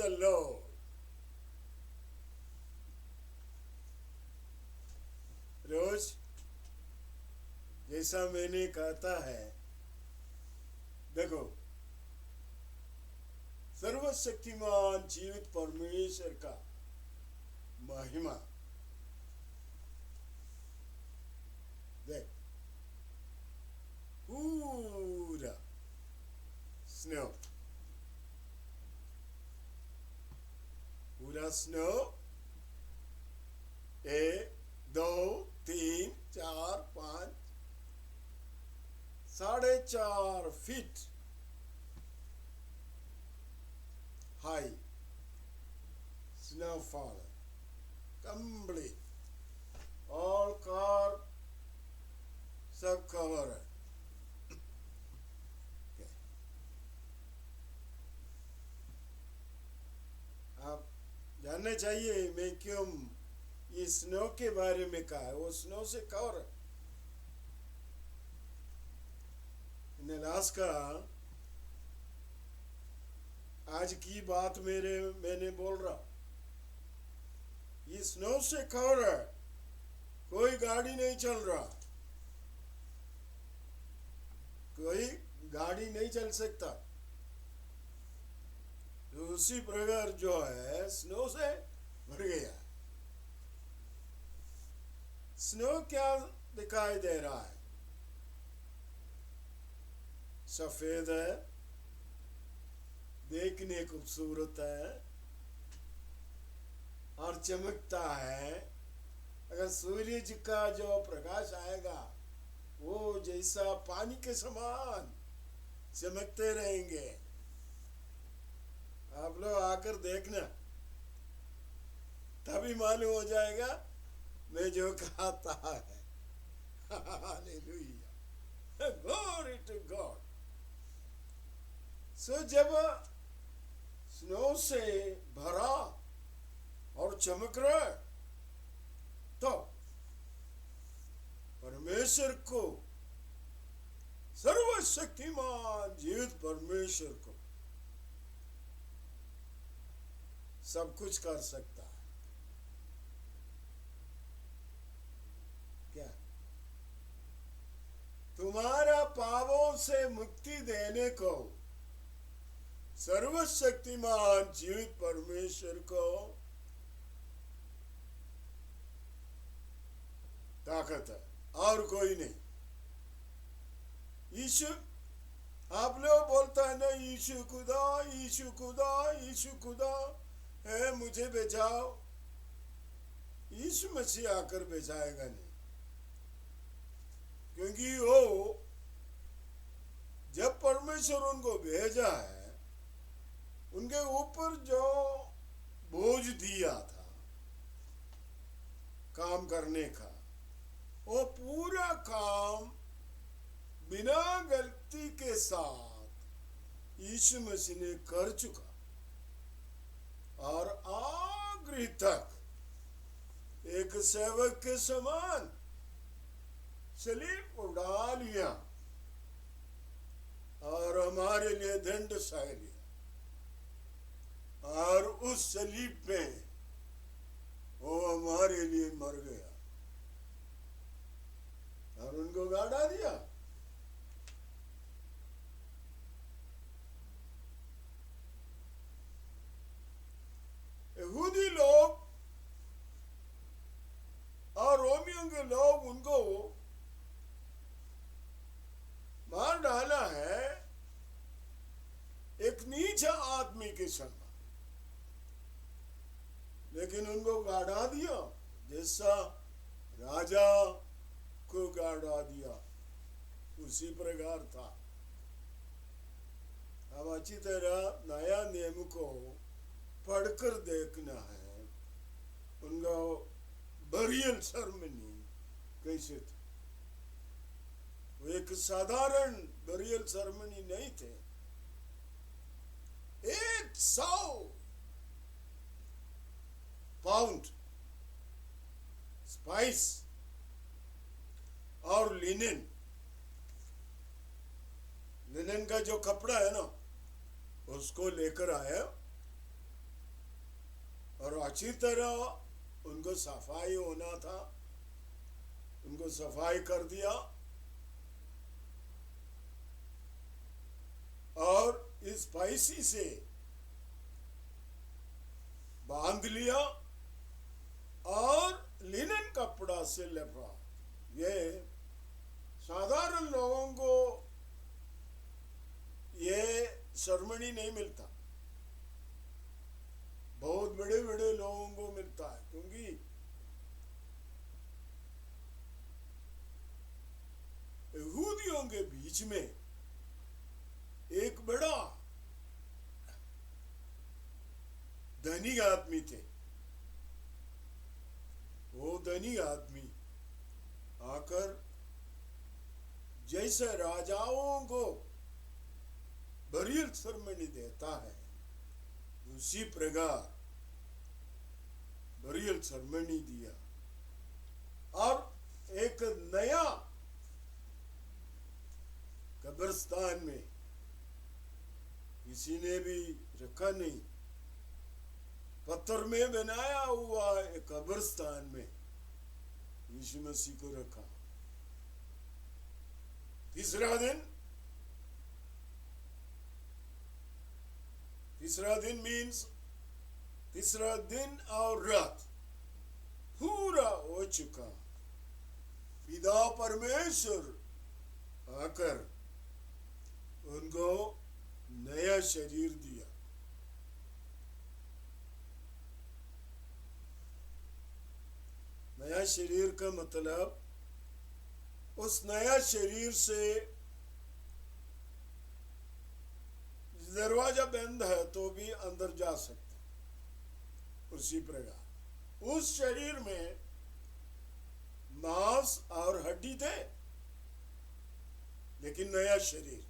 the Lord. रोज जैसा मैंने कहता है, देखो सर्वशक्तिमान जीवित परमेश्वर का महिमा देख, पूरा स्नो, पूरा snow 1 2 3 4 5 4.5 feet high snowfall, complete, all car सब कवर है। आप जानना चाहिए मैं क्यों ये स्नो के बारे में कहा है। वो स्नो से कवर है। इन अलास्का आज की बात मैंने बोल रहा, ये स्नो से कवर है, कोई गाड़ी नहीं चल रहा, कोई गाड़ी नहीं चल सकता। तो उसी प्रकार जो है स्नो से भर गया। स्नो क्या दिखाई दे रहा है? सफेद है, देखने खूबसूरत है और चमकता है। अगर सूर्य जी का जो प्रकाश आएगा वो जैसा पानी के समान चमकते रहेंगे। आप लोग आकर देखना, तभी मालूम हो जाएगा मैं जो कहता है। Hallelujah, glory to God. So जब स्नो से भरा और चमक रहा है तो परमेश्वर को, सर्वशक्तिमान जीवित परमेश्वर को सब कुछ कर सकता है। क्या तुम्हारा पापों से मुक्ति देने को सर्वशक्तिमान जीवित परमेश्वर को ताकत है और कोई नहीं। यीशु, आप लोग बोलता है ना, यीशु खुदा, यीशु खुदा, यीशु खुदा है, मुझे बचाओ। यीशु मसीह आकर बचाएगा नहीं, क्योंकि वो जब परमेश्वर उनको भेजा है, उनके ऊपर जो बोझ दिया था काम करने का, वो पूरा काम बिना गलती के साथ यीशु मसीह ने कर चुका और आखिरी तक एक सेवक के समान सलीब उड़ा लिया और हमारे लिए दंड सह लिया। और उस सलीब पे वो हमारे लिए मर गया और उनको गाड़ा दिया। यहूदी लोग और रोमियों के लोग उनको मार डाला है एक नीच आदमी के समान, लेकिन उनको गाड़ा दिया जैसा राजा को गाड़ा दिया, उसी प्रकार था। अब अच्छी तरह नया नियम को पढ़कर देखना है, उनका बरियल सेरेमनी कैसे था। वो एक साधारण बरियल सेरेमनी नहीं थे। 100 पाउंड स्पाइस और लिनन का जो कपड़ा है ना, उसको लेकर आया और अच्छी तरह उनको सफाई होना था, उनको सफाई कर दिया और इस पैसी से बांध लिया और लिनन कपड़ा से लपड़ा। ये साधारण लोगों को ये सेरेमनी नहीं मिलता, बहुत बड़े बड़े लोगों को मिलता है, क्योंकि यहूदियों के बीच में एक बड़ा धनी आदमी थे। वो धनी आदमी आकर जैसे राजाओं को बरियल सेरेमनी देता है, उसी प्रकार बरियल सेरेमनी दिया और एक नया कब्रिस्तान में किसी ने भी रखा नहीं, पत्थर में बनाया हुआ एक कब्रिस्तान में यीशु मसीह को रखा। तीसरा दिन मीन्स तीसरा दिन और रात पूरा हो चुका। पिता परमेश्वर आकर उनको नया शरीर दिया। नया शरीर का मतलब उस नया शरीर से दरवाजा बंद है तो भी अंदर जा सकते। उसी प्रकार उस शरीर में मांस और हड्डी थे, लेकिन नया शरीर।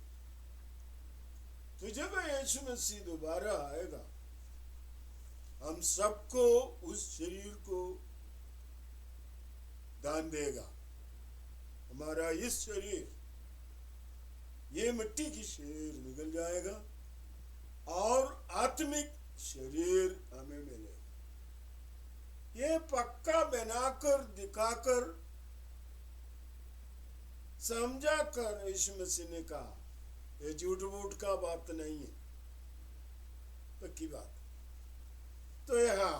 तो जब यीशु मसीह दोबारा आएगा, हम सबको उस शरीर को दान देगा। हमारा इस शरीर, ये मिट्टी की शरीर निकल जाएगा और आत्मिक शरीर हमें मिलेगा। ये पक्का बनाकर दिखाकर समझाकर यीशु मसीह ने कहा, ये झूठ मूठ का बात नहीं है, पक्की बात। तो यहाँ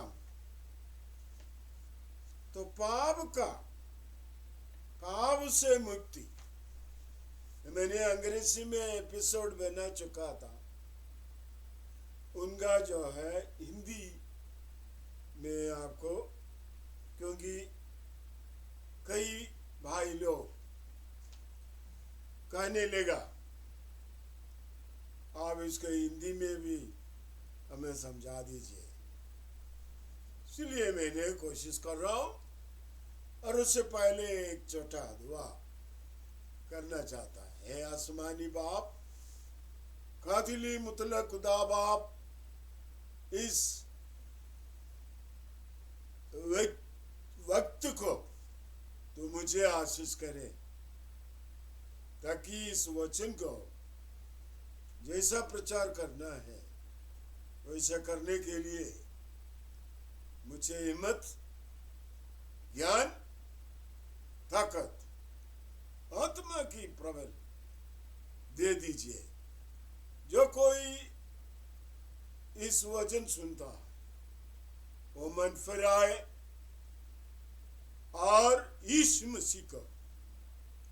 तो पाप से मुक्ति, मैंने अंग्रेजी में एपिसोड बना चुका था, उनका जो है हिंदी में आपको, क्योंकि कई भाई लोग कहने लगा आप इसको हिंदी में भी हमें समझा दीजिए, इसलिए मैंने कोशिश कर रहा हूं। और उससे पहले एक छोटा दुआ करना चाहता है। हे आसमानी बाप, कातिली मुतलक खुदा बाप, इस वक्त को तो मुझे आशीष करे, ताकि इस वचन को जैसा प्रचार करना है वैसा करने के लिए मुझे हिम्मत, ज्ञान, ताकत, आत्मा की प्रबल दे दीजिए। जो कोई इस वचन सुनता है वो मन फिराए और यीशु मसीह को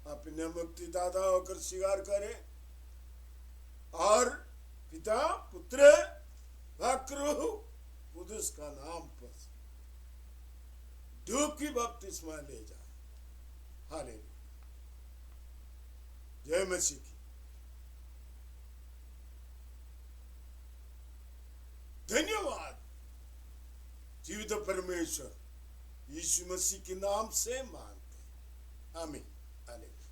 अपने मुक्तिदाता होकर स्वीकार करे और पिता, पुत्र, रूह कुदस का नाम पर डूब की बपतिस्मा ले जाए। हालेलुया, जय मसीह की। धन्यवाद जीवित परमेश्वर, यीशु मसीह के नाम से मांगते हैं, आमीन। हालेलुया।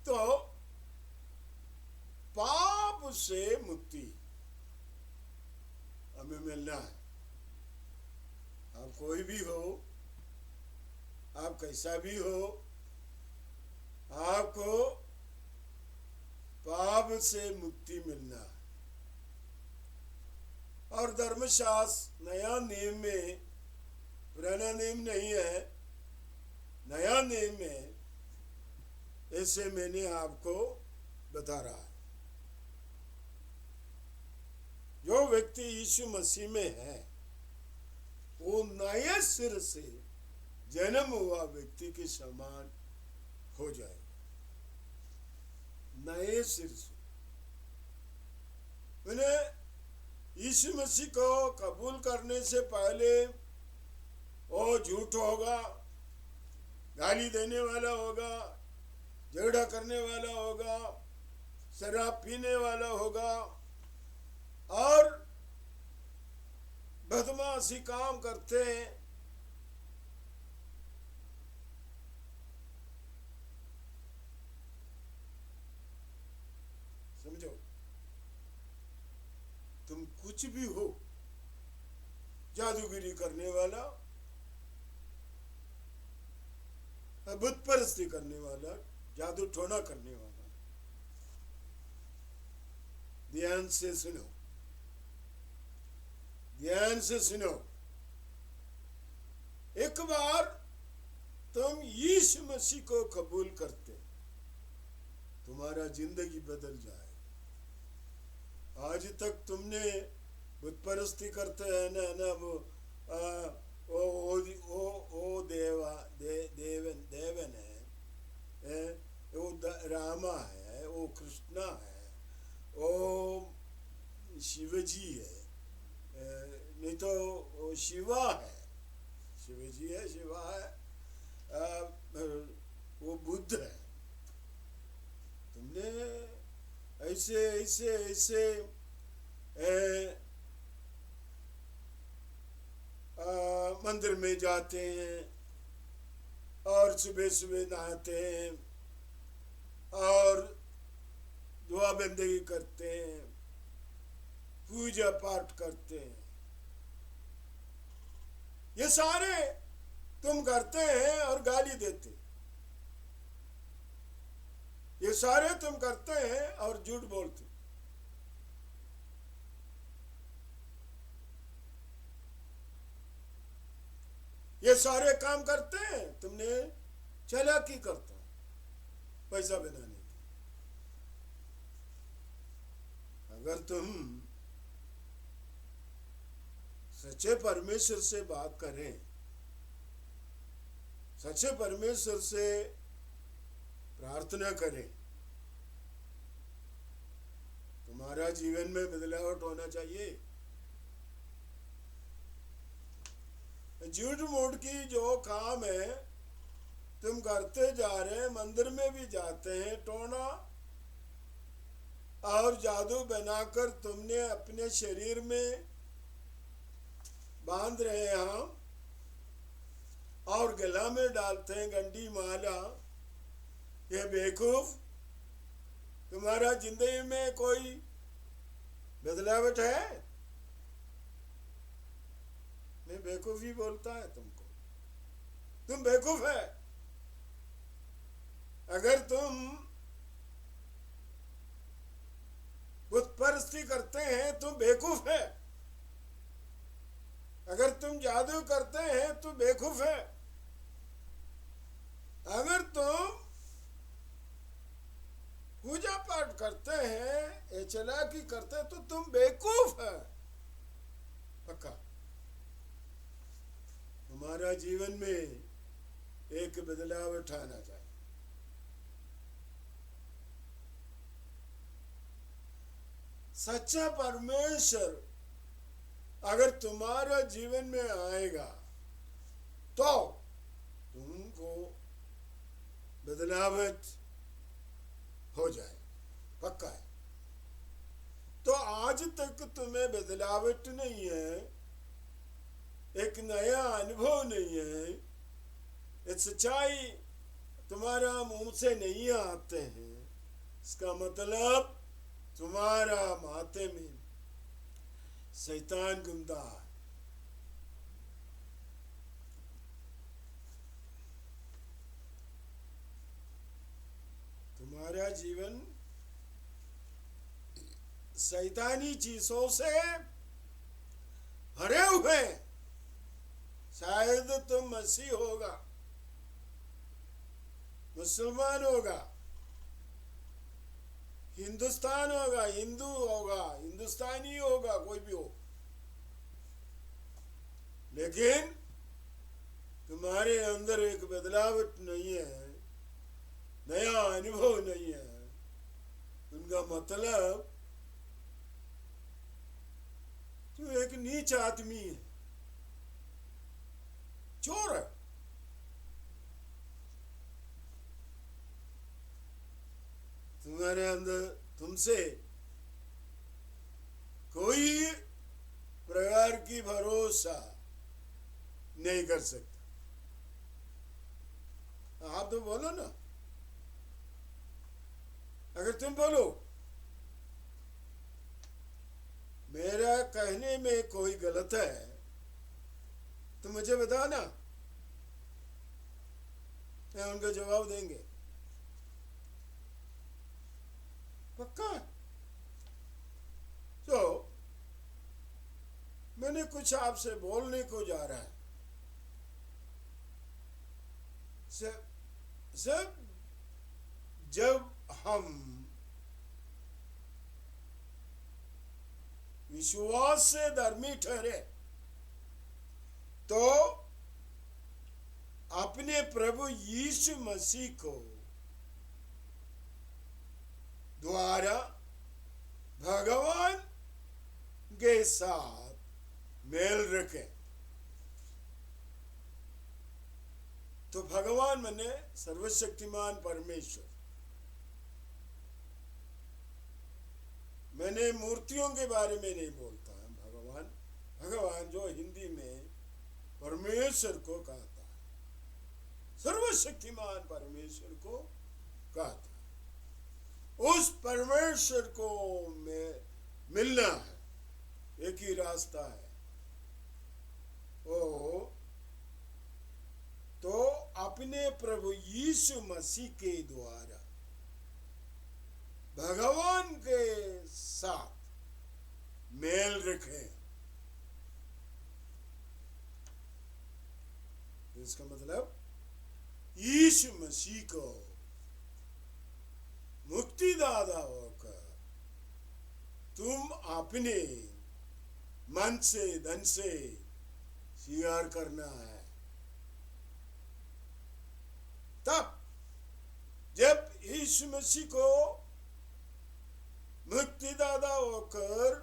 तो पाप से मुक्ति हमें मिलना है। आप कोई भी हो, आप कैसा भी हो, आपको पाप से मुक्ति मिलना है। और धर्मशास्त्र नया नियम में, पुराना नियम नहीं है, नया नियम में, ऐसे मैंने आपको बता रहा है। जो व्यक्ति यीशु मसीह में है वो नए सिर से जन्म हुआ व्यक्ति के समान हो जाएगा, नए सिर से। मैंने यीशु मसीह को कबूल करने से पहले वो झूठ होगा, गाली देने वाला होगा, झगड़ा करने वाला होगा, शराब पीने वाला होगा और बदमाशी काम करते हैं। समझो, तुम कुछ भी हो, जादूगिरी करने वाला, बुत परस्ती करने वाला, जादू टोना करने वाला, ध्यान से सुनो, ध्यान से सुनो। एक बार तुम यीशु मसीह को कबूल करते, तुम्हारा जिंदगी बदल जाए। आज तक तुमने बुत परस्ती करते हैं ना वो देवन है, वो रामा है, वो कृष्णा है, वो शिवजी है, नहीं तो वो शिवा है, शिवजी है, शिवा है, वो बुद्ध है। तुमने ऐसे ऐसे ऐसे मंदिर में जाते हैं और सुबह सुबह नहाते हैं और दुआ बंदगी करते हैं, पूजा पाठ करते हैं। ये सारे तुम करते हैं और गाली देते, ये सारे तुम करते हैं और झूठ बोलते। ये सारे काम करते हैं, तुमने चालाकी करता पैसा बनाने की। अगर तुम सच्चे परमेश्वर से बात करें, सच्चे परमेश्वर से प्रार्थना करें, तुम्हारा जीवन में बदलाव होना चाहिए। झूठ मूठ की जो काम है तुम करते जा रहे हैं, मंदिर में भी जाते हैं, टोना और जादू बनाकर तुमने अपने शरीर में बांध रहे हैं हम, और गला में डालते हैं गंडी माला। ये बेवकूफ, तुम्हारा जिंदगी में कोई बदलावट है? मैं बेवकूफ ही बोलता है तुमको, तुम बेवकूफ है। अगर तुम बुत परस्ती करते हैं तुम बेवकूफ है, अगर तुम जादू करते हैं तो बेवकूफ है, अगर तुम पूजा पाठ करते हैं, चालाकी करते हैं, तो तुम बेवकूफ है पक्का। हमारा जीवन में एक बदलाव उठाना चाहिए। सच्चा परमेश्वर अगर तुम्हारा जीवन में आएगा तो तुमको बदलावट हो जाए, पक्का है। तो आज तक तुम्हें बदलावट नहीं है, एक नया अनुभव नहीं है, एक सच्चाई तुम्हारा मुंह से नहीं आते हैं, इसका मतलब तुम्हारा माथे में शैतान घूमता है। तुम्हारा जीवन शैतानी चीजों से भरे हुए हैं। शायद तुम मसीह होगा, मुसलमान होगा, हिंदुस्तान होगा, हिंदू होगा, हिंदुस्तानी होगा, कोई भी हो, लेकिन तुम्हारे अंदर एक बदलावट नहीं है, नया अनुभव नहीं है। उनका मतलब तू एक नीच आदमी है, चोर है। तुम्हारे अंदर तुमसे कोई प्रकार की भरोसा नहीं कर सकता। आप तो बोलो ना, अगर तुम बोलो मेरा कहने में कोई गलत है तो मुझे बताना, मैं उनका जवाब देंगे। पक्का? तो मैंने कुछ आपसे बोलने को जा रहा है। सब जब हम विश्वास से धर्मी ठहरे तो अपने प्रभु यीशु मसीह को द्वारा भगवान के साथ मेल रखें। तो भगवान माने सर्वशक्तिमान परमेश्वर। मैंने मूर्तियों के बारे में नहीं बोलता। भगवान, भगवान जो हिंदी में परमेश्वर को कहता है, सर्वशक्तिमान परमेश्वर को कहता है। उस परमेश्वर को मिलना है, एक ही रास्ता है वो तो अपने प्रभु यीशु मसीह के द्वारा भगवान के साथ मेल रखें। इसका मतलब यीशु मसीह को मुक्तिदाता होकर तुम अपने मन से धन से स्वीकार करना है। तब जब यीशु मसीह को मुक्तिदाता होकर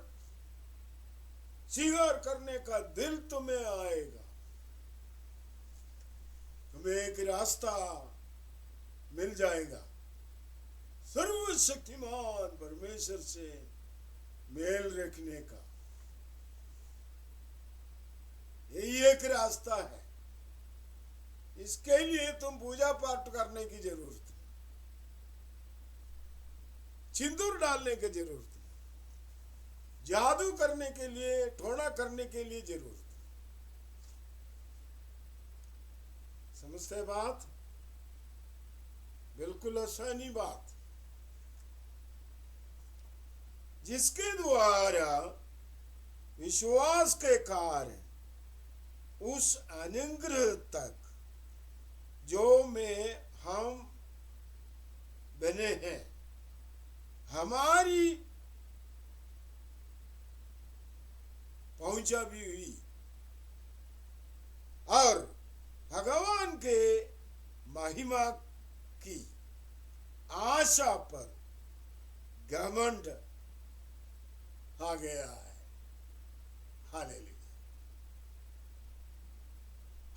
स्वीकार करने का दिल तुम्हें आएगा, तुम्हें एक रास्ता मिल जाएगा सर्वशक्तिमान परमेश्वर से मेल रखने का। यही एक रास्ता है। इसके लिए तुम पूजा पाठ करने की जरूरत है, सिंदूर डालने की जरूरत है, जादू करने के लिए, टोना करने के लिए जरूरत है। समझते बात? बिल्कुल आसानी बात, जिसके द्वारा विश्वास के कारण उस अनुग्रह तक जो में हम बने हैं, हमारी पहुंचा भी हुई और भगवान के महिमा की आशा पर घमंड आ गया है। Hallelujah,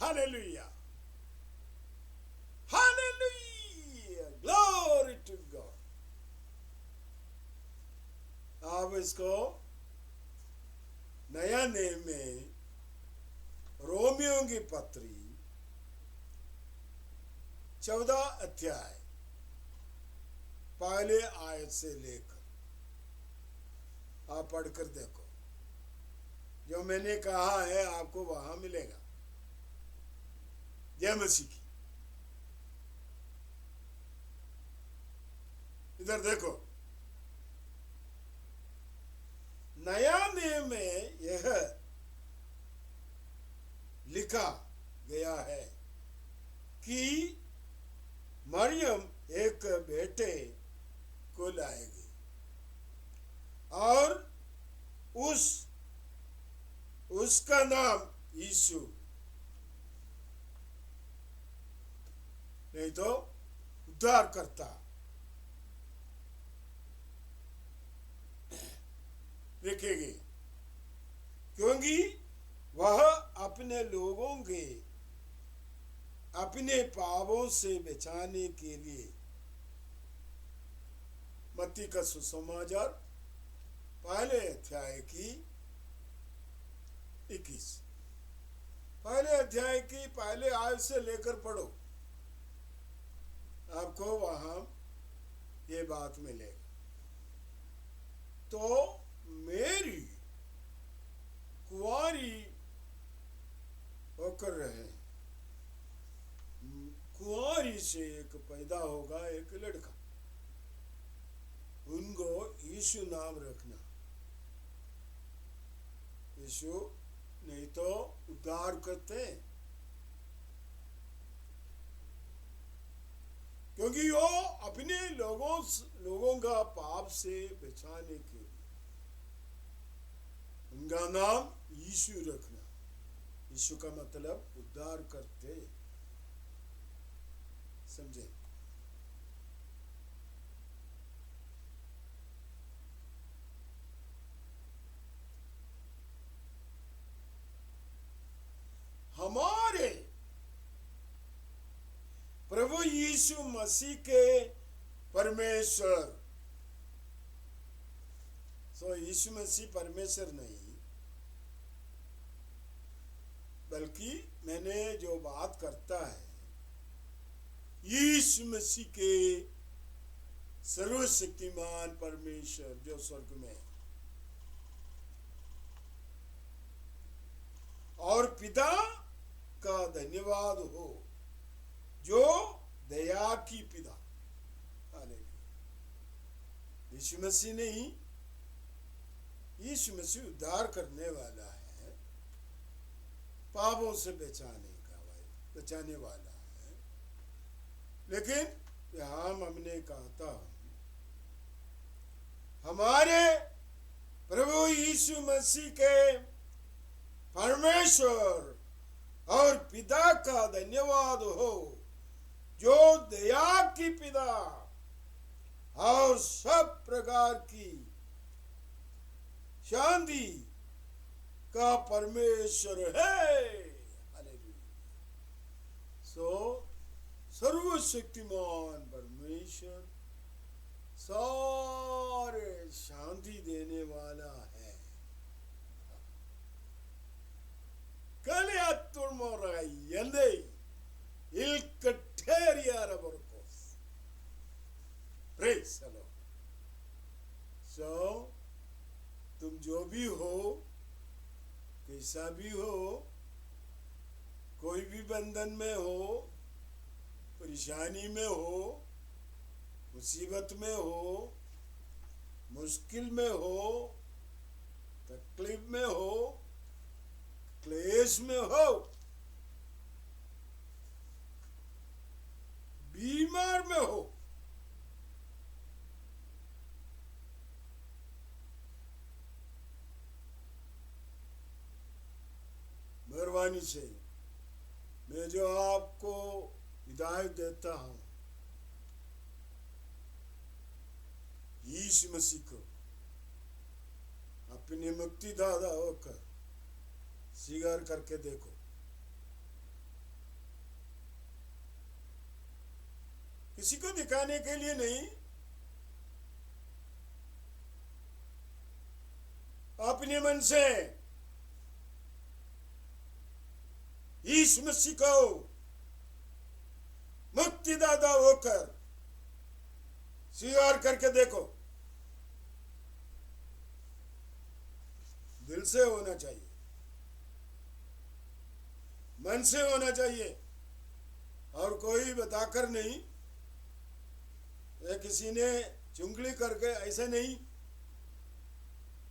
hallelujah, hallelujah, glory to God. आप इसको नया नेम में रोमियो की पत्री 14 अध्याय पहले आयत से लेकर आप पढ़कर देखो। जो मैंने कहा है आपको वहां मिलेगा। जय मसीह की। इधर देखो, नया नियम में यह लिखा गया है कि मरियम एक बेटे को लाएगी और उसका नाम यीशु, नहीं तो उद्धार करता रखेगी, क्योंकि वह अपने लोगों के अपने पापों से बचाने के लिए। मत्ती का सुसमाचार पहले अध्याय की 21, पहले अध्याय की पहले आयत से लेकर पढ़ो, आपको वहां ये बात मिलेगा। तो मेरी कुंवारी होकर रहे, कुंवारी से एक पैदा होगा एक लड़का, उनको यीशु नाम रखना। यीशु नहीं तो उद्धार करते हैं, क्योंकि वो अपने लोगों का पाप से बचाने के लिए उनका नाम यीशु रखना। यीशु का मतलब उद्धार करते, समझे? हमारे प्रभु यीशु मसीह के परमेश्वर, सो यीशु मसीह परमेश्वर नहीं, बल्कि मैंने जो बात करता है यीशु मसीह के सर्वशक्तिमान परमेश्वर जो स्वर्ग में है, और पिता का धन्यवाद हो जो दया की पिता। यीशु मसीह नहीं, यीशु मसीह उद्धार करने वाला है, पापों से बचाने वाला है। लेकिन यहाँ हमने कहा था हमारे प्रभु यीशु मसीह के परमेश्वर और पिता का धन्यवाद हो जो दया की पिता और सब प्रकार की शांति का परमेश्वर है। सो सर्वशक्तिमान परमेश्वर सारे शांति देने वाला है। सो तुम जो भी हो, कैसा भी हो, कोई भी बंधन में हो, परेशानी में हो, मुसीबत में हो, मुश्किल में हो, तकलीफ में हो, क्लेश में हो, बीमार में हो, मेहरबानी से मैं जो आपको हिदायत देता हूं, यीशु मसीह को अपने मुक्तिदाता होकर स्वीकार करके देखो। किसी को दिखाने के लिए नहीं, अपने मन से यीशु मसीह को मुक्तिदाता होकर स्वीकार करके देखो। दिल से होना चाहिए, मन से होना चाहिए, और कोई बताकर नहीं, या किसी ने चुंगली करके, ऐसा नहीं।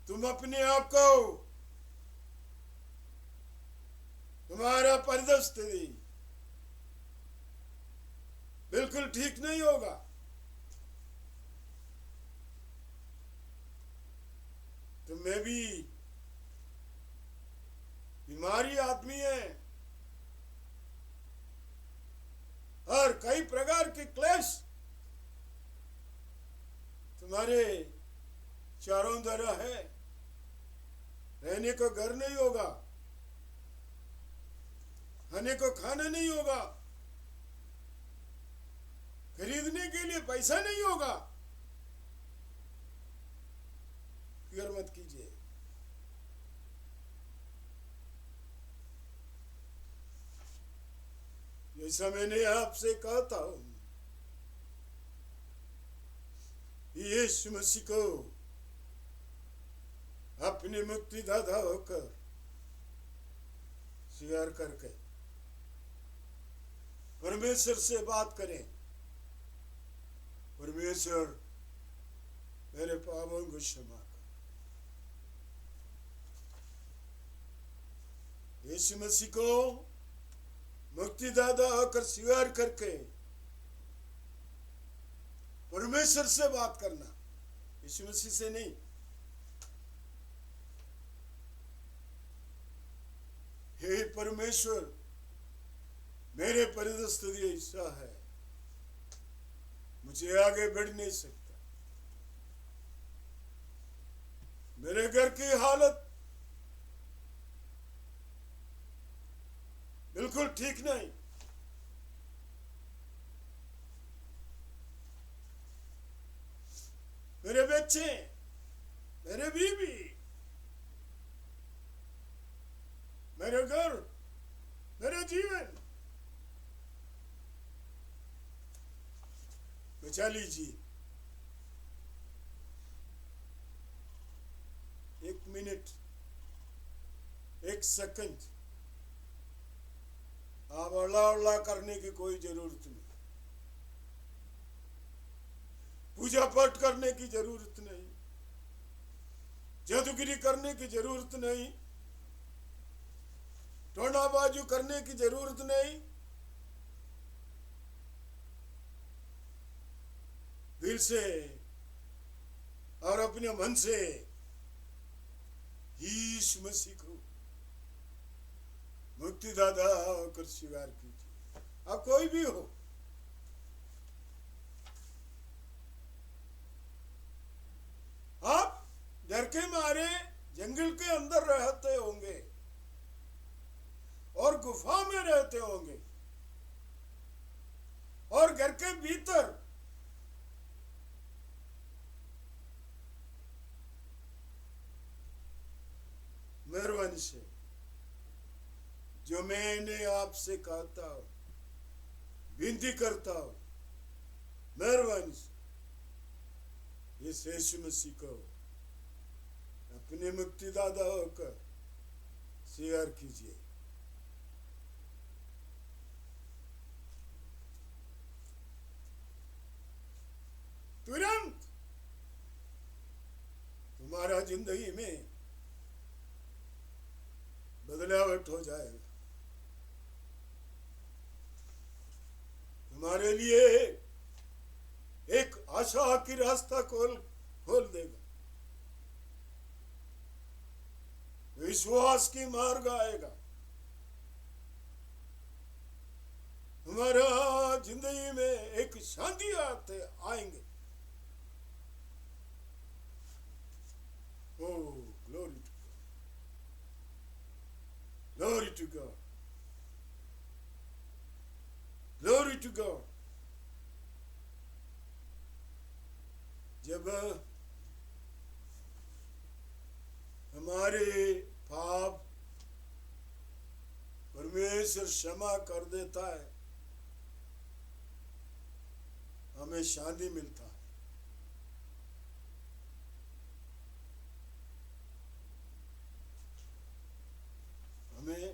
तुम अपने आप को तुम्हारा परिस्थिति बिल्कुल ठीक नहीं होगा। तुम्हें भी बीमारी आदमी है और कई प्रकार के क्लेश तुम्हारे चारों तरफ है। रहने को घर नहीं होगा, खाने को खाना नहीं होगा, खरीदने के लिए पैसा नहीं होगा। फिक्र मत कीजिए। जैसा मैंने आपसे कहा था, यीशु मसीह को अपने मुक्तिदाता होकर स्वीकार करके परमेश्वर से बात करें। परमेश्वर मेरे पापों को क्षमा कर। यीशु मसीह को मुक्तिदाता होकर स्वीकार करके परमेश्वर से बात करना, यीशु मसीह से नहीं। हे परमेश्वर, मेरे परिस्थिति ऐसा है, मुझे आगे बढ़ नहीं सकता। मेरे घर की हालत बिल्कुल ठीक नहीं। मेरे बच्चे, मेरे बीवी, मेरे घर, मेरे जीवन बचा लीजिए। 1 मिनट, 1 सेकंड आप अल्लाह करने की कोई जरूरत नहीं, पूजा पाठ करने की जरूरत नहीं, जादूगिरी करने की जरूरत नहीं, टोना बाजू करने की जरूरत नहीं। दिल से और अपने मन से यीशु मसीह को मुक्तिदाता होकर स्वीकार कीजिए। आप कोई भी हो, आप डर के मारे जंगल के अंदर रहते होंगे और गुफा में रहते होंगे और घर के भीतर मेहरबानी से जो मैंने आपसे कहता हूं, विनती करता हूं, मेहरबानी से इस यीशु मसीह को अपने मुक्तिदाता होकर स्वीकार कीजिए। तुरंत तुम्हारा जिंदगी में बदलावट हो जाएगा। तुम्हारे लिए एक आशा की रास्ता खोल देगा, विश्वास की मार्ग आएगा। हमारा जिंदगी में एक शांति आएंगे। Oh, glory to God, glory to God। जब हमारे पाप परमेश्वर क्षमा कर देता है, हमें शांति मिलता है। हमें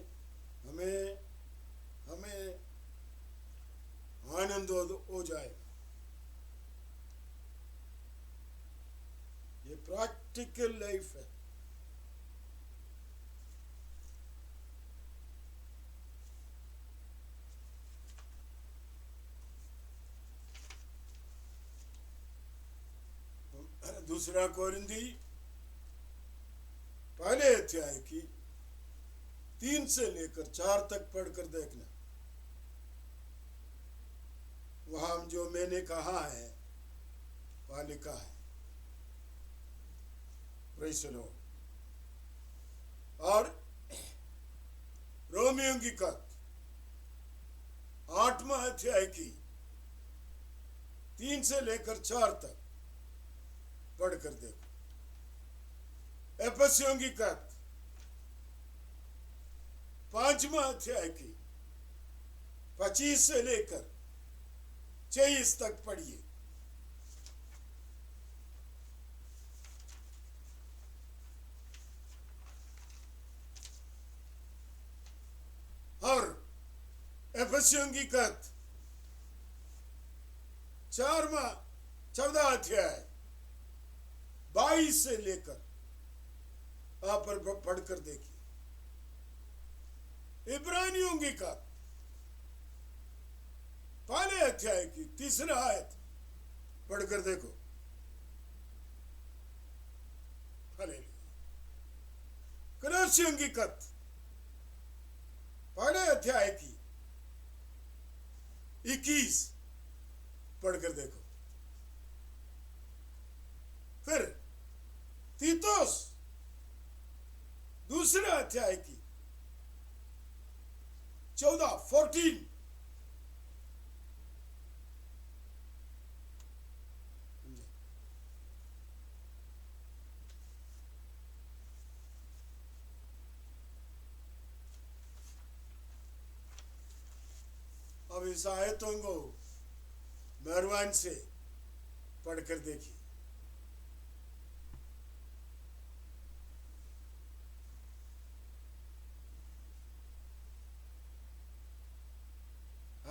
आनंद हो जाएगा। ये प्रैक्टिकल लाइफ है। दूसरा कोरिंदी पहले अध्याय की 3 से लेकर 4 तक पढ़कर देखना। वहां जो मैंने कहा है वह लिखा है। Praise the Lord. और रोमियों की खत 8वां अध्याय की 3 से लेकर 4 तक पढ़कर देखो। एफेसियों की खत 5वां अध्याय की 25 से लेकर 26 तक पढ़िए। और एफेसियों की खत 14वां अध्याय 22 से लेकर आप पर पढ़कर देखिए। इब्रानियों की खत पहले अध्याय की 3रा आयत पढ़कर देखो। हालेलुया। कलोसियों की खत पहले अध्याय की 21 पढ़कर देखो। फिर तीतुस दूसरे अध्याय की 14 अब इस आयतों को मेहरबान से पढ़कर देखिए।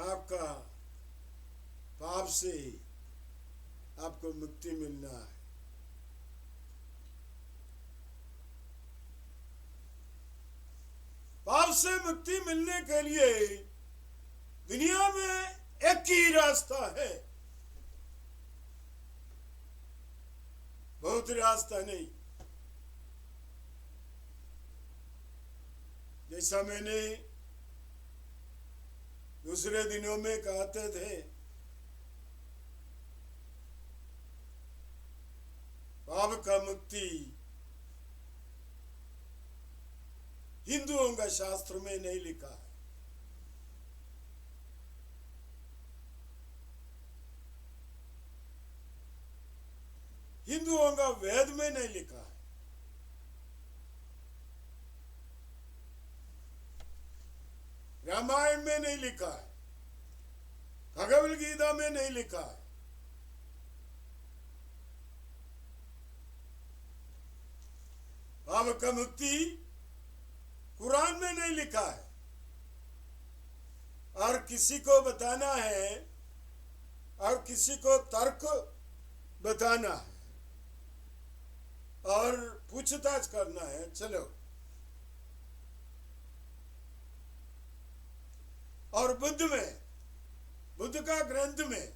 आपका पाप से आपको मुक्ति मिलना है। पाप से मुक्ति मिलने के लिए दुनिया में एक ही रास्ता है, बहुत रास्ता नहीं। जैसा मैंने दूसरे दिनों में कहते थे, पाप का मुक्ति हिंदुओं का शास्त्र में नहीं लिखा है। हिंदुओं का वेद में नहीं लिखा है। रामायण में नहीं लिखा है। भगवद गीता में नहीं लिखा है। पाप का मुक्ति कुरान में नहीं लिखा है। और किसी को बताना है और किसी को तर्क बताना है और पूछताछ करना है, चलो। और बुद्ध का ग्रंथ में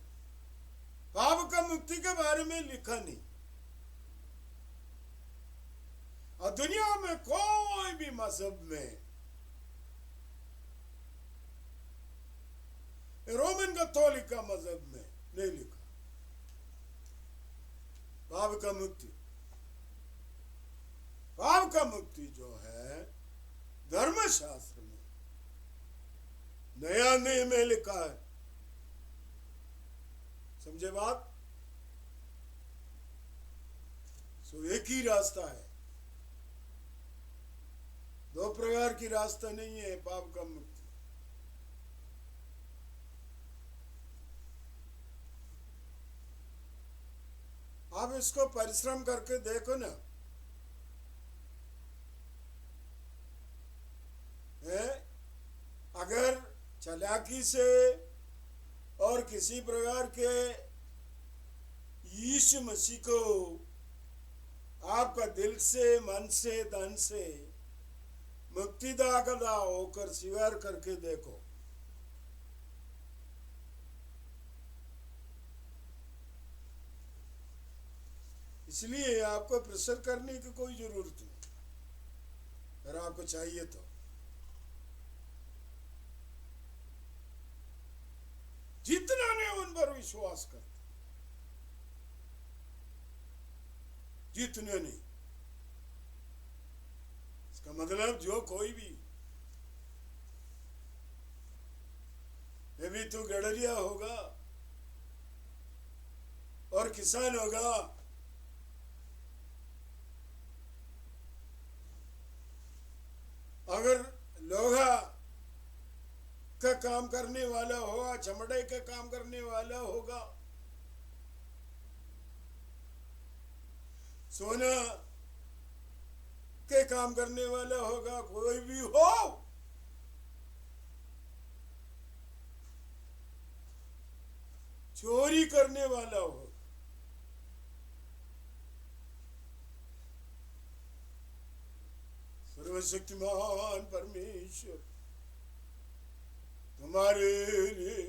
पाप का मुक्ति के बारे में लिखा नहीं। और दुनिया में कोई भी मजहब में, रोमन कैथोलिक का मजहब में नहीं लिखा पाप का मुक्ति। पाप का मुक्ति जो है धर्मशास्त्र में नया नियम में लिखा है। समझे बात? सो एक ही रास्ता है, दो प्रकार की रास्ता नहीं है पाप का मुक्ति। आप इसको परिश्रम करके देखो ना, है? अगर चालाकी से और किसी प्रकार के यीशु मसीह को आपका दिल से, मन से, धन से मुक्तिदाता होकर स्वीकार करके देखो, इसलिए आपको प्रेशर करने की कोई जरूरत नहीं, अगर आपको चाहिए तो। जितना ने उन पर विश्वास करते, जितने नहीं, इसका मतलब जो कोई भी, भी तो गडरिया होगा और किसान होगा, अगर लोहा का काम करने वाला होगा, चमड़े का काम करने वाला होगा, सोना के काम करने वाला होगा, कोई भी हो, चोरी करने वाला हो, सर्वशक्तिमान परमेश्वर तुम्हारे लिए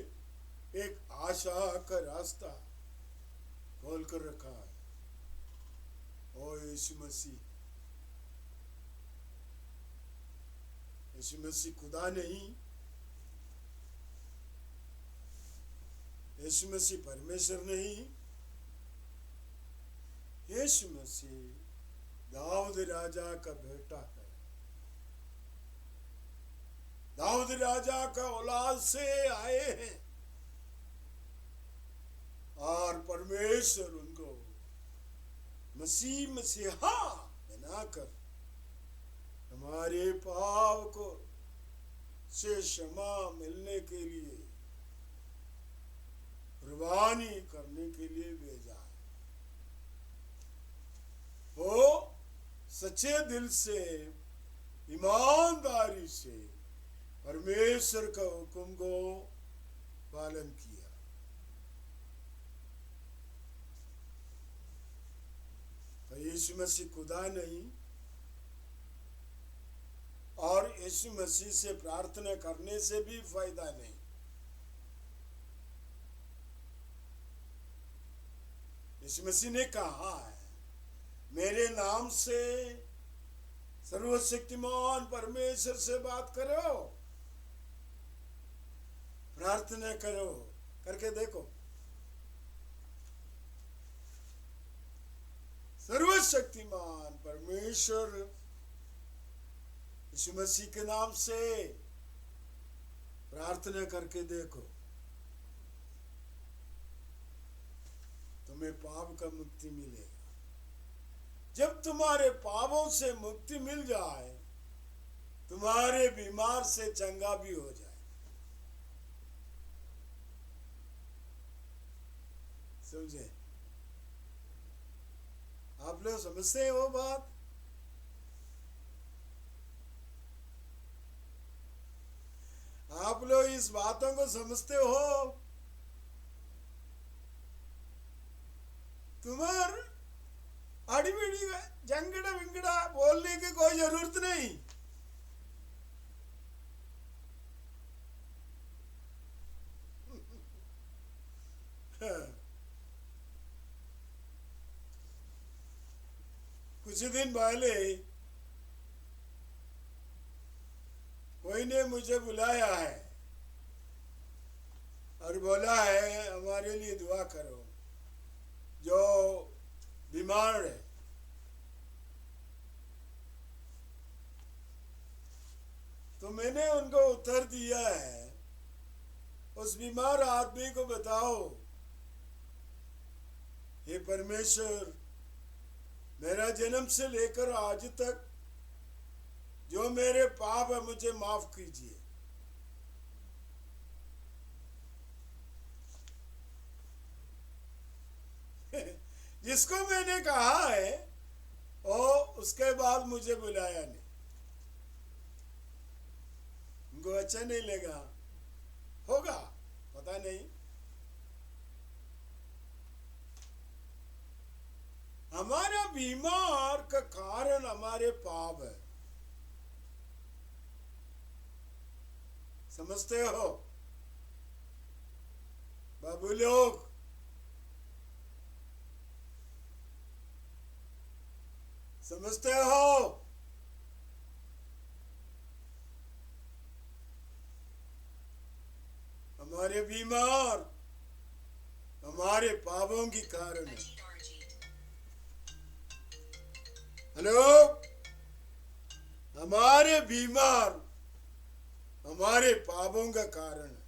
एक आशा का रास्ता खोल कर रखा है। ओ यीशु मसीह, यीशु मसीह खुदा नहीं, यीशु मसीह परमेश्वर नहीं, यीशु मसीह दाऊद राजा का बेटा है। दाऊद राजा का औलाद से आए हैं और परमेश्वर उनको मसीह मसीहा बनाकर हमारे पाप को से क्षमा मिलने के लिए, कुर्बानी करने के लिए भेजा है। वो सच्चे दिल से, ईमानदारी से परमेश्वर का हुक्म को पालन किया। तो यीशु मसीह खुदा नहीं, और यीशु मसीह से प्रार्थना करने से भी फायदा नहीं। यीशु मसीह ने कहा है, मेरे नाम से सर्वशक्तिमान परमेश्वर से बात करो, प्रार्थना करो, करके देखो। सर्वशक्तिमान परमेश्वर यीशु मसीह के नाम से प्रार्थना करके देखो, तुम्हें पाप का मुक्ति मिलेगा। जब तुम्हारे पापों से मुक्ति मिल जाए, तुम्हारे बीमार से चंगा भी हो जाए। समझे? आप लोग समझते हैं वो बात? आप लोग इस बातों को समझते हो? तुम्हारे अड़बिड़ी जंगड़ा विंगड़ा बोलने की कोई जरूरत नहीं। कुछ दिन पहले कोई ने मुझे बुलाया है और बोला है हमारे लिए दुआ करो जो बीमार है। तो मैंने उनको उत्तर दिया है, उस बीमार आदमी को बताओ, हे परमेश्वर, मेरा जन्म से लेकर आज तक जो मेरे पाप है मुझे माफ कीजिए। जिसको मैंने कहा है वो उसके बाद मुझे बुलाया नहीं। उनको अच्छा नहीं लगा होगा, पता नहीं। हमारा बीमार का कारण हमारे पाप है, समझते हो बाबू लोग? समझते हो? हमारे बीमार हमारे पापों के कारण है। हेलो, हमारे बीमार हमारे पापों का कारण है।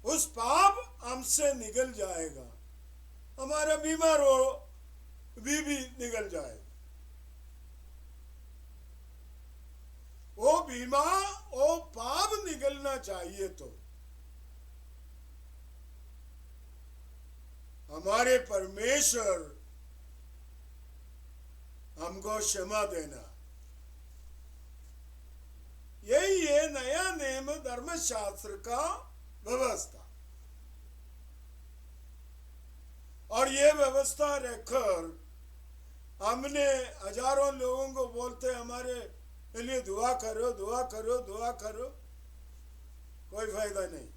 उस पाप हमसे निकल जाएगा, हमारा बीमार हो भी निकल जाएगा। वो बीमार वो पाप निकलना चाहिए तो हमारे परमेश्वर हमको क्षमा देना। यही है नया नियम धर्मशास्त्र का व्यवस्था। और ये व्यवस्था रखकर हमने हजारों लोगों को बोलते हमारे लिए दुआ करो, दुआ करो, दुआ करो, कोई फायदा नहीं।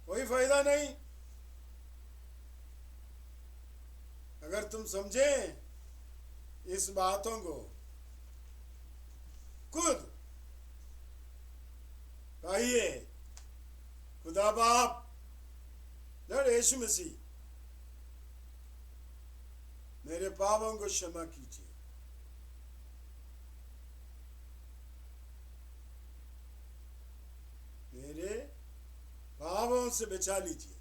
कोई फायदा नहीं। अगर तुम समझे इस बातों को, खुद कहिए, खुदा बाप, लॉर्ड यीशु मसीह, मेरे पापों को क्षमा कीजिए। मेरे पापों से बचा लीजिए।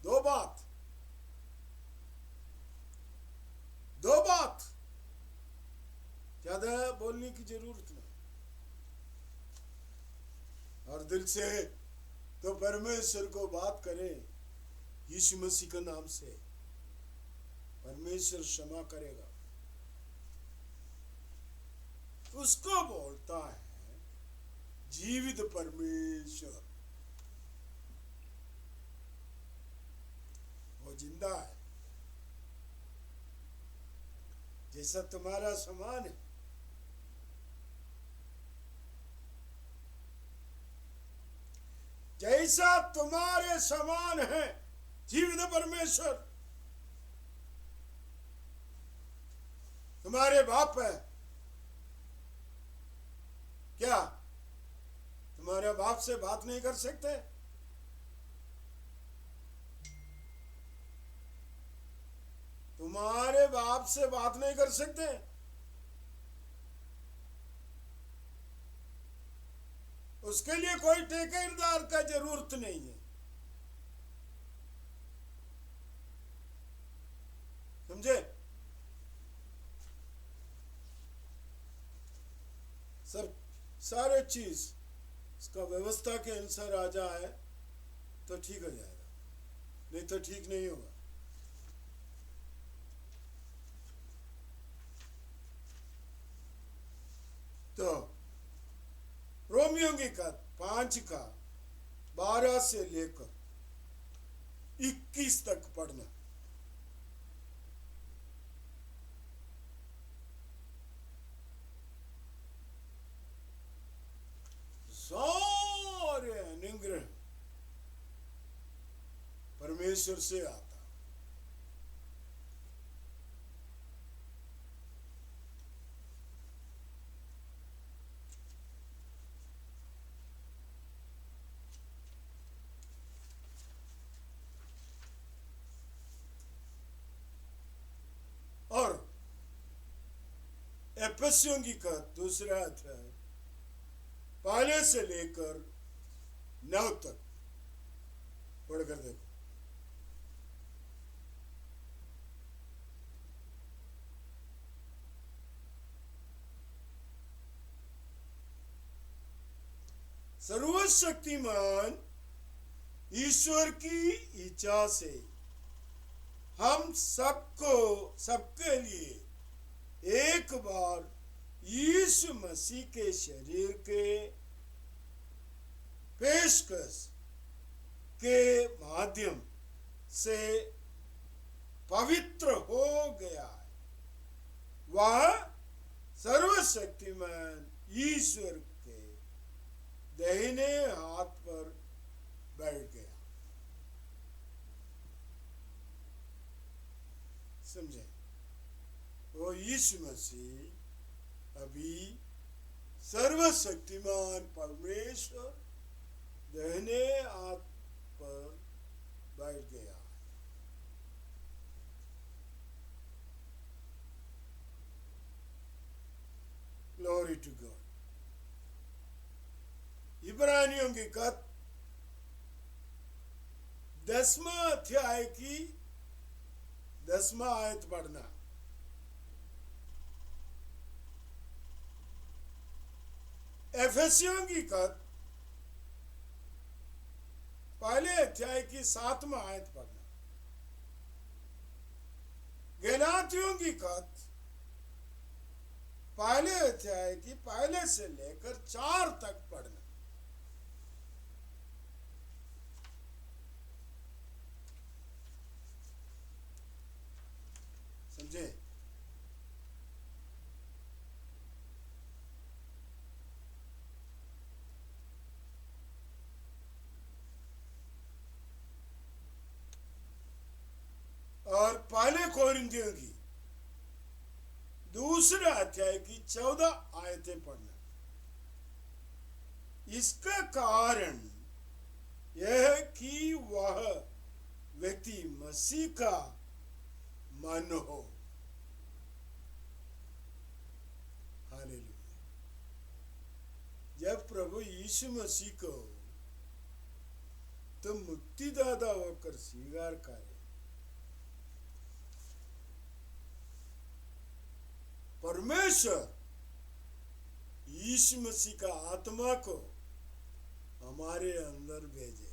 दो बात, ज्यादा बोलने की जरूरत नहीं। और दिल से तो परमेश्वर को बात करें यीशु मसीह के नाम से, परमेश्वर क्षमा करेगा। उसको बोलता है जीवित परमेश्वर। वो जिंदा है, जैसा तुम्हारा समान है। जैसा तुम्हारे समान है जीवित परमेश्वर। तुम्हारे बाप है क्या? तुम्हारे बाप से बात नहीं कर सकते? तुम्हारे बाप से बात नहीं कर सकते? उसके लिए कोई ठेकेदार का जरूरत नहीं है। समझे? सब सारे चीज इसका व्यवस्था के अनुसार आ जाए तो ठीक हो जाएगा, नहीं तो ठीक नहीं होगा। तो रोमियो की 5 का 12 से लेकर 21 तक पढ़ना। सारे अनुग्रह परमेश्वर से आता। और एफिसियों की का 2 अध्याय 1 से लेकर 9 तक पढ़कर देखो। सर्वशक्तिमान ईश्वर की इच्छा से हम सबके लिए एक बार यीशु मसीह के शरीर के पेशकश के माध्यम से पवित्र हो गया है। वह सर्वशक्तिमान ईश्वर के दाहिने हाथ पर बैठ गया। समझे? वो यीशु मसीह अभी सर्वशक्तिमान परमेश्वर दाहिने हाथ पर बैठ गया। Glory to God. इब्रानियों की खत 10वां अध्याय की 10वां आयत पढ़ना। एफेसियों की खत पहले अध्याय की 7वां आयत पढ़ना। गलातियों की खत पहले अध्याय की पहले से लेकर 4 तक पढ़ना। समझे? और पहले कोरिन्थियों की दूसरा अध्याय की 14 आयतें पढ़ना। इसका कारण यह है कि वह व्यक्ति मसीह का मन हो। हालेलुया। जब प्रभु यीशु मसीह को तो मुक्तिदाता होकर स्वीकार करें, परमेश्वर यीशु मसीह का आत्मा को हमारे अंदर भेजे।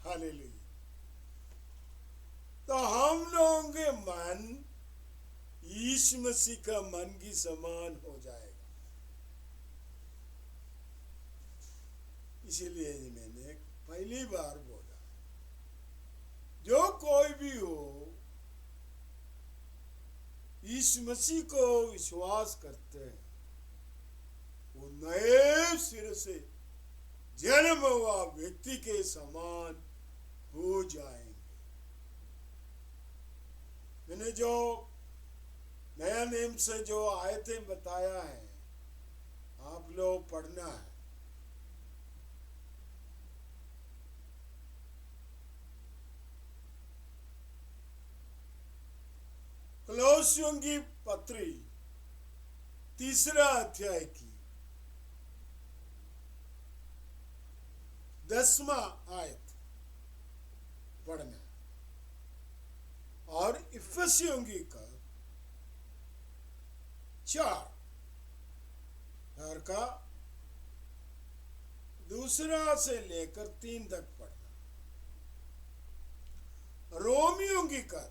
हालेलुया। तो हम लोगों के मन यीशु मसीह का मन की समान हो जाएगा। इसीलिए मैंने पहली बार बोला, जो कोई भी हो यीशु मसीह को विश्वास करते हैं, वो नए सिरे से जन्म हुआ व्यक्ति के समान हो जाएंगे। मैंने जो नया नियम से जो आयतें बताया है, आप लोग पढ़ना है। कलोसियों की पत्री 3 अध्याय की 10वां आयत पढ़ना। और इफिसियों की का 4 का 2 से लेकर 3 तक पढ़ना। रोमियों की का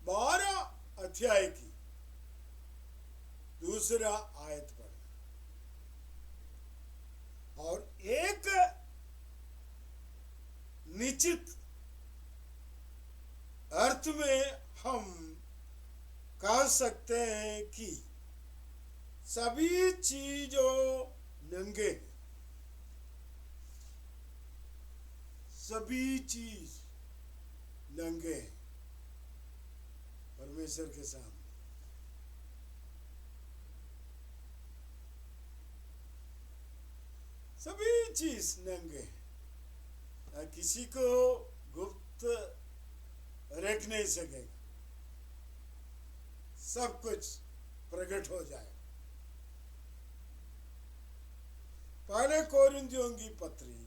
12 अध्याय की 2 आयत पढ़ना। और एक निश्चित अर्थ में हम कह सकते हैं कि सभी चीजों नंगे हैं। सभी चीज नंगे हैं परमेश्वर के सामने। सभी चीज नंगे हैं, किसी को गुप्त रख नहीं सकेगा, सब कुछ प्रकट हो जाएगा। पहले कोरिन्थियों की पत्री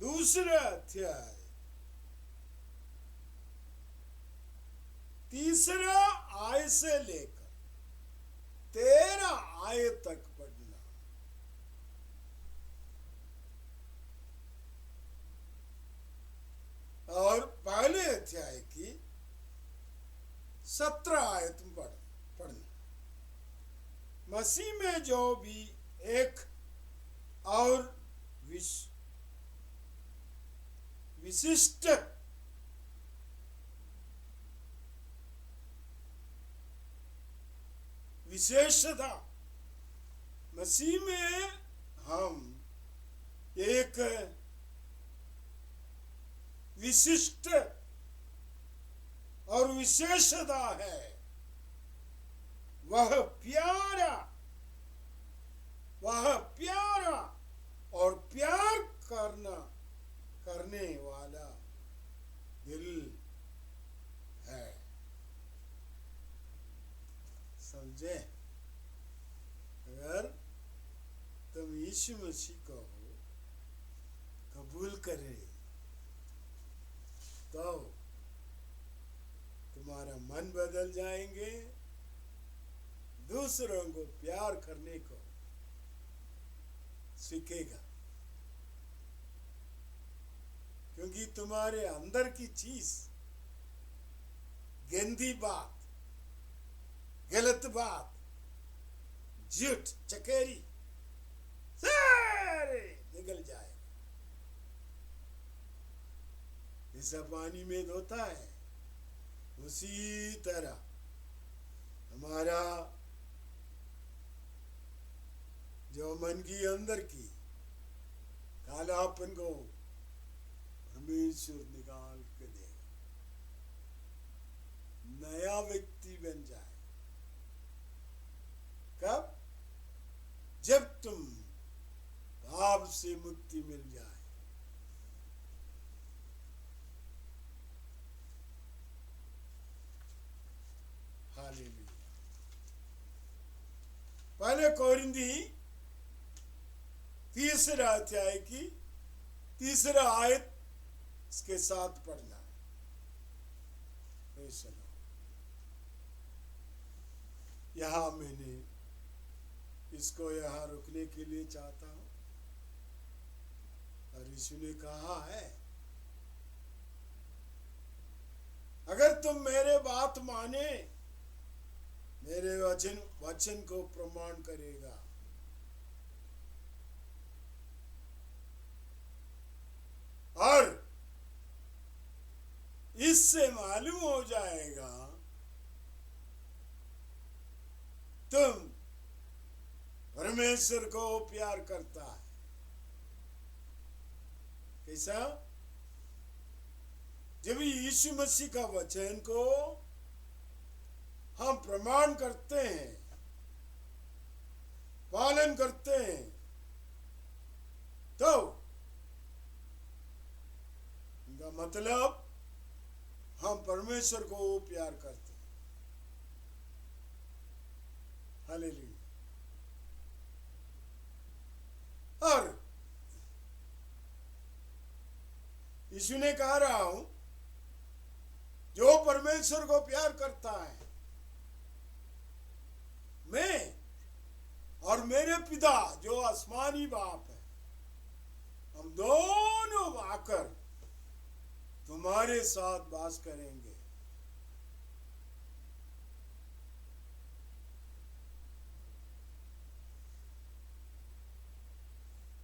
2 अध्याय 3 आयत से लेकर 13 आयत तक पढ़ना। और पहले अध्याय की 17 आयत पढ़ना। मसीह में जो भी एक और विशिष्ट विशेषता, मसीह में हम एक विशिष्ट और विशेषता है, वह प्यारा और प्यार करने वाला दिल है। समझे? अगर तुम यीशु मसीह को कबूल करे तो तुम्हारा मन बदल जाएंगे, दूसरों को प्यार करने को सीखेगा, क्योंकि तुम्हारे अंदर की चीज, गंदी बात, गलत बात, झूठ, चकेरी सारे निकल जाएगा। जैसा पानी में धोता है, उसी तरह हमारा जो मन की अंदर की कालापन को परमेश्वर निकाल के देगा, नया व्यक्ति बन जाए। कब? जब तुम पाप से मुक्ति मिल जाए। हालेलुया। पहले कोरिंथी 3 अध्याय की 3 आयत इसके साथ पढ़ना है। यहाँ मैंने इसको यहाँ रुकने के लिए चाहता हूँ, और यीशु ने कहा है, अगर तुम मेरे बात माने, मेरे वचन को प्रमाण करेगा, और इससे मालूम हो जाएगा तुम परमेश्वर को प्यार करता है। कैसा? जब यीशु मसीह का वचन को हम प्रमाण करते हैं, पालन करते हैं, तो इनका मतलब हम परमेश्वर को प्यार करते हैं। हालेलुया। और यीशु ने कह रहा हूं, जो परमेश्वर को प्यार करता है, मैं और मेरे पिता जो आसमानी बाप है, हम दोनों आकर तुम्हारे साथ वास करेंगे।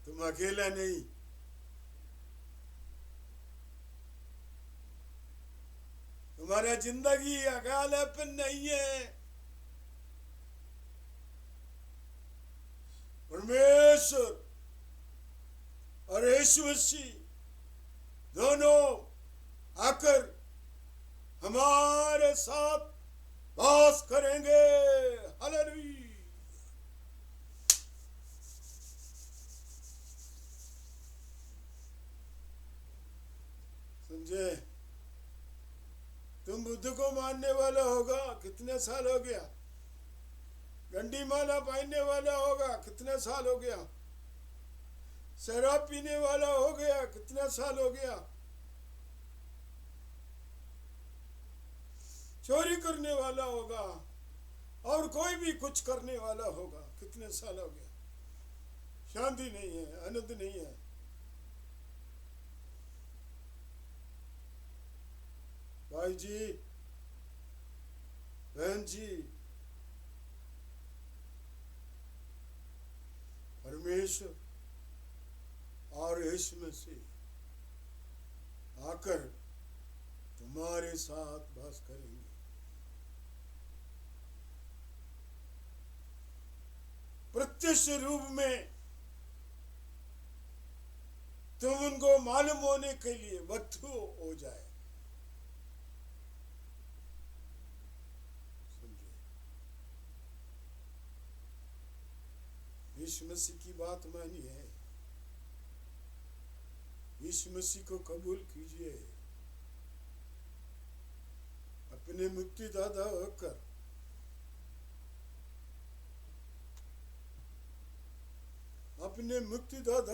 तुम अकेला नहीं, तुम्हारा जिंदगी अकेलापन नहीं है। परमेश्वर और यीशु मसीह दोनों आकर हमारे साथ वास करेंगे। हालेलुया। समझे? तुम बुद्ध को मानने वाला होगा, कितने साल हो गया? गंडी माला पहनने वाला होगा, कितने साल हो गया? शराब पीने वाला हो गया, कितना साल हो गया? चोरी करने वाला होगा, और कोई भी कुछ करने वाला होगा, कितने साल हो गया? शांति नहीं है, आनंद नहीं है। भाई जी, बहन जी, परमेश्वर और यीशु मसीह आकर तुम्हारे साथ वास करेंगे। प्रत्यक्ष रूप में तुम उनको मालूम होने के लिए वक्त हो जाए। समझे? यीशु मसीह की बात मानिए, यीशु मसीह को कबूल कीजिए, अपने मुक्तिदाता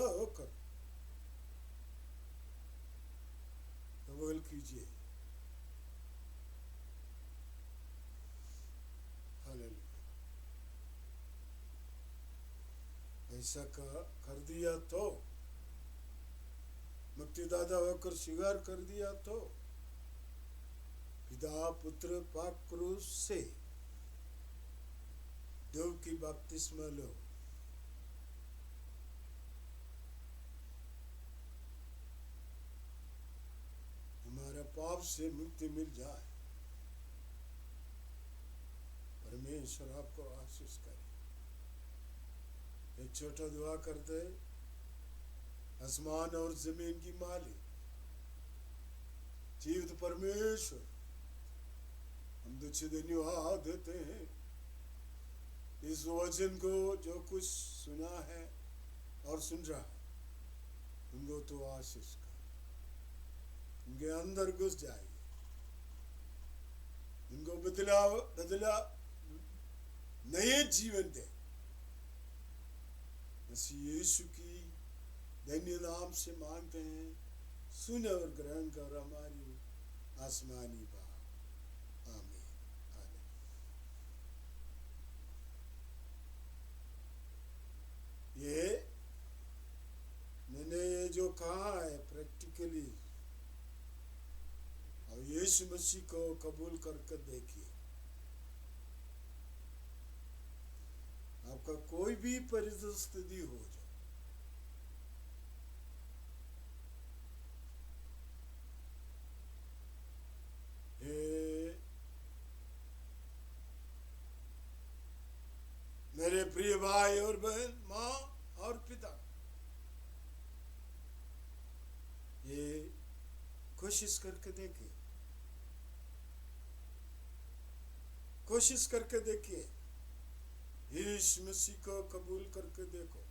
होकर कबूल कीजिए। हालेलुया। ऐसा कर दिया तो, मुक्तिदाता होकर स्वीकार कर दिया तो पिता पुत्र पाक क्रूस से डूब की बपतिस्मा लो। हमारा पाप से मुक्ति मिल जाए। परमेश्वर आपको आशीष करे। एक छोटा दुआ करते, आसमान और जमीन की मालिक जीवित परमेश्वर, हम तुझे धन्यवाद देते हैं इस वचन को जो कुछ सुना है और सुन रहा है, उनको तो आशीष कर, उनके अंदर घुस जाइए, उनको बदला नए जीवन दे। मसीह यीशु की धन्य नाम से मांगते हैं, सुन और ग्रहण कर हमारी आसमानी बात। आमीन। ये मैंने ये जो कहा है प्रैक्टिकली, और यीशु मसीह को कबूल करके देखिए, आपका कोई भी परिस्थिति हो जाए, मेरे प्रिय भाई और बहन, माँ और पिता, ये कोशिश करके देखिए, कोशिश करके देखिए, यीशु मसीह को कबूल करके देखो।